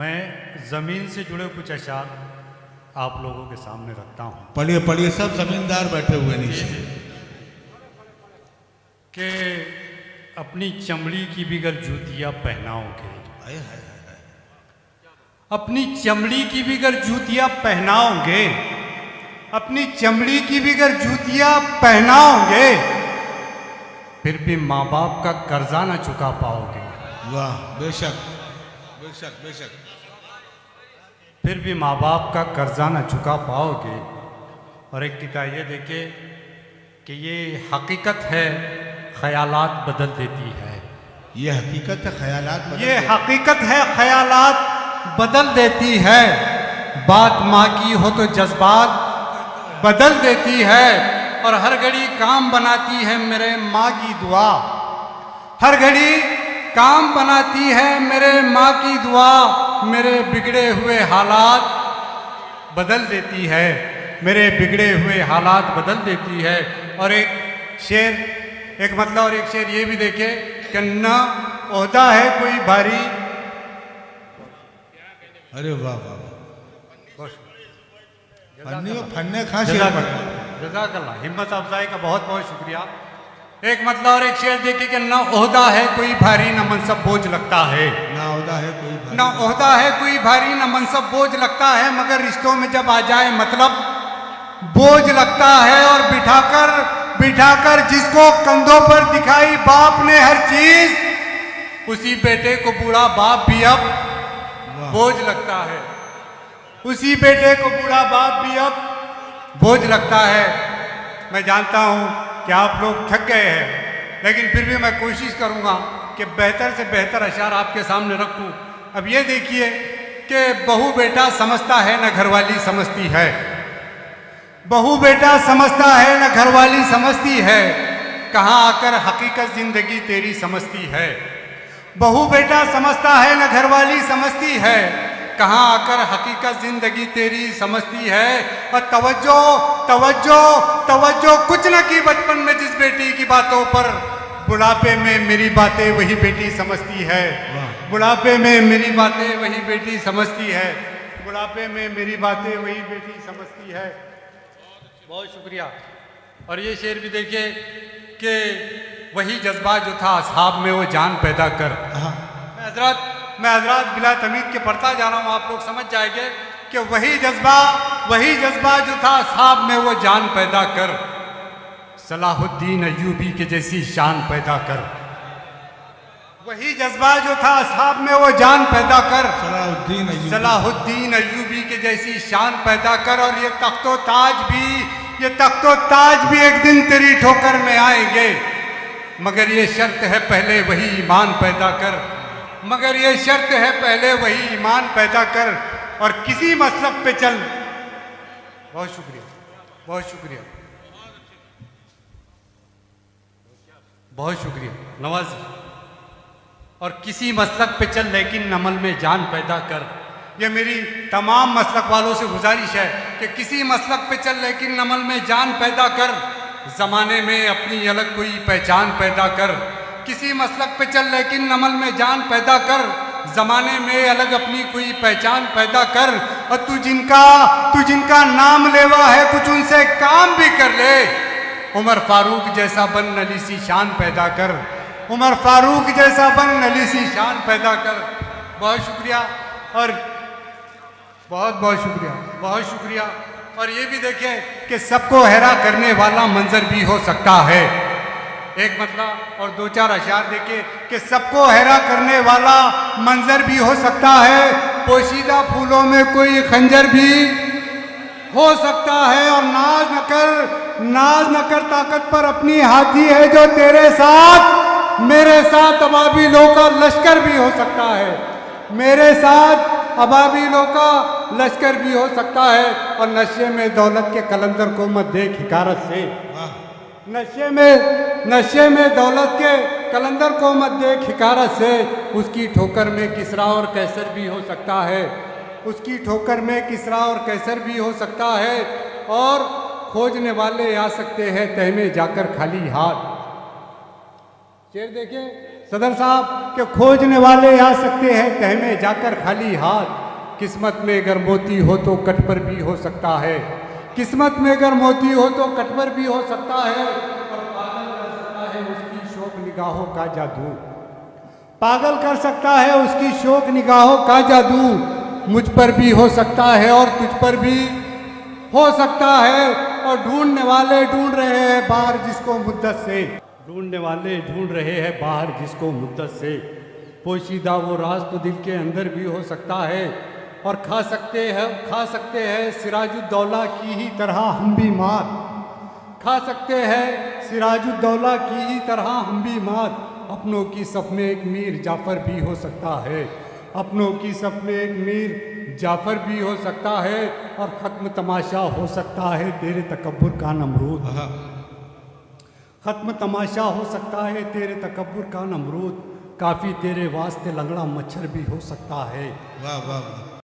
मैं ज़मीन से जुड़े कुछ अशार आप लोगों के सामने रखता हूँ। पढ़िए पढ़िए, सब जमींदार बैठे हुए नीचे। कि अपनी चमड़ी की बिगर जूतियाँ पहनाओगे, हाय हाय हाय। अपनी चमड़ी की बिगर जूतियाँ पहनाओगे, अपनी चमड़ी की बिगर जूतियाँ पहनाओगे, फिर भी माँ बाप का कर्जा ना चुका पाओगे। वाह, बेशक बेशक बेशक। फिर भी माँ बाप का कर्जा ना चुका पाओगे। और एक किताब ये देखे कि ये हकीकत है, ख्यालात बदल देती है। ये हकीकत है, ख्यालात बदल ये देते। हकीकत है, ख्यालात बदल देती है। बात माँ की हो तो जज्बात बदल देती है। और हर घड़ी काम बनाती है मेरे माँ की दुआ, हर घड़ी काम बनाती है मेरे माँ की दुआ। मेरे बिगड़े हुए हालात बदल देती है, मेरे बिगड़े हुए हालात बदल देती है। और एक शेर, एक मतलब और एक शेर ये भी देखे कि न ओहदा है कोई भारी। अरे वाह वाह, फन्ने खां शेर पढ़े। जज़ाकल्लाह, हिम्मत अफजाई का बहुत बहुत शुक्रिया। एक मतलब और एक शेर देखे कि न ओहदा है कोई भारी न मनसब बोझ लगता है। ना ओहदा है कोई भारी, न ओहदा है कोई भारी न मनसब बोझ लगता है, मगर रिश्तों में जब आ जाए मतलब बोझ लगता है। और बिठाकर बिठाकर जिसको कंधों पर दिखाई बाप ने हर चीज, उसी बेटे को बूढ़ा बाप भी अब बोझ लगता है। उसी बेटे को बूढ़ा बाप भी अब बोझ लगता है। मैं जानता हूं कि आप लोग थक गए हैं, लेकिन फिर भी मैं कोशिश करूंगा कि बेहतर से बेहतर अशार आपके सामने रखूं। अब ये देखिए कि बहू बेटा समझता है न घरवाली समझती है, बहू बेटा समझता है न घरवाली समझती है, कहाँ आकर हकीकत जिंदगी तेरी समझती है। बहू बेटा समझता है न घरवाली समझती है, कहाँ आकर हकीकत जिंदगी तेरी समझती है। और तवज्जो तवज्जो तवज्जो कुछ न की बचपन में जिस बेटी की बातों पर, बुढ़ापे में मेरी बातें वही बेटी समझती है। बुढ़ापे में मेरी बातें वही बेटी समझती है, बुढ़ापे में मेरी बातें वही बेटी समझती है। बहुत शुक्रिया। और ये शेर भी देखिए कि वही जज्बा जो था असहाब में वो जान पैदा कर। मैं हजरात बिला तमीद के पढ़ता जा रहा हूँ, आप लोग समझ जाएंगे कि वही जज्बा जो था असहाब में वो जान पैदा कर। सलाहुद्दीन अय्यूबी के जैसी शान पैदा कर। वही जज्बा जो था असहाब में वो जान पैदा कर। सलाहुद्दीन अय्यूबी के जैसी शान पैदा कर। और ये तख्तो ताज भी एक दिन तेरी ठोकर में आएंगे, मगर ये शर्त है पहले वही ईमान पैदा कर। मगर ये शर्त है पहले वही ईमान पैदा कर। और किसी मसलब पे चल। बहुत शुक्रिया, बहुत शुक्रिया, बहुत शुक्रिया नवाजी। और किसी मसलक पे चल लेकिन अमल में जान पैदा कर। ये मेरी तमाम मसलक वालों से गुजारिश है कि किसी मसलक पे चल लेकिन अमल में जान पैदा कर। ज़माने में अपनी अलग कोई पहचान पैदा कर। किसी मसलक पे चल लेकिन अमल में जान पैदा कर। ज़माने में अलग अपनी कोई पहचान पैदा कर। और तू जिनका नाम लेवा है कुछ उनसे काम भी कर ले। उमर फारूक जैसा बन नली सी शान पैदा कर। उमर फारूक जैसा बन नली सी शान पैदा कर। बहुत शुक्रिया और बहुत बहुत शुक्रिया, बहुत शुक्रिया। और ये भी देखें कि सबको हैरान करने वाला मंजर भी हो सकता है। एक मतलब और दो चार अशार देखे कि सबको हैरान करने वाला मंजर भी हो सकता है। पोशीदा फूलों में कोई खंजर भी हो सकता है। और नाज न कर ताकत पर अपनी हाथी है जो तेरे साथ, मेरे साथ अबाबिलों का लश्कर भी हो सकता है। मेरे साथ अबाबिलों का लश्कर भी हो सकता है। और नशे में दौलत के कलंदर को मत देख हिकारत से। नशे में दौलत के कलंदर को मत देख हिकारत से। उसकी ठोकर में किसरा और कैसर भी हो सकता है। उसकी ठोकर में किसरा और कैसर भी हो सकता है। और खोजने वाले आ सकते हैं तह में जाकर खाली हाथ। शेर देखिए, सदर साहब के खोजने वाले आ सकते हैं तह में जाकर खाली हाथ, किस्मत में अगर मोती हो तो कट पर भी हो सकता है, किस्मत में अगर मोती हो तो कट पर भी हो सकता है, और पागल कर सकता है उसकी शोक निगाहों का जादू, पागल कर सकता है उसकी शोक निगाहों का जादू, मुझ पर भी हो सकता है और तुझ पर भी हो सकता है। और ढूंढने वाले ढूंढ रहे हैं बाहर जिसको मुद्दत से, ढूंढने वाले ढूंढ रहे हैं बाहर जिसको मुद्दत से, पोशीदा वो राज तो दिल के अंदर भी हो सकता है, और खा सकते हैं सिराजुद्दौला की ही तरह हम भी मार, खा सकते हैं सिराजुद्दौला की ही तरह हम भी मार, अपनों की सपने एक मीर जाफर भी हो सकता है, अपनों की सपने एक मीर जाफर भी हो सकता है, और ख़त्म तमाशा हो सकता है तेरे तकब्बुर का नमरूद, ख़त्म तमाशा हो सकता है तेरे तकब्बुर का नमरूद, काफ़ी तेरे वास्ते लंगड़ा मच्छर भी हो सकता है। वाह वाह वाह।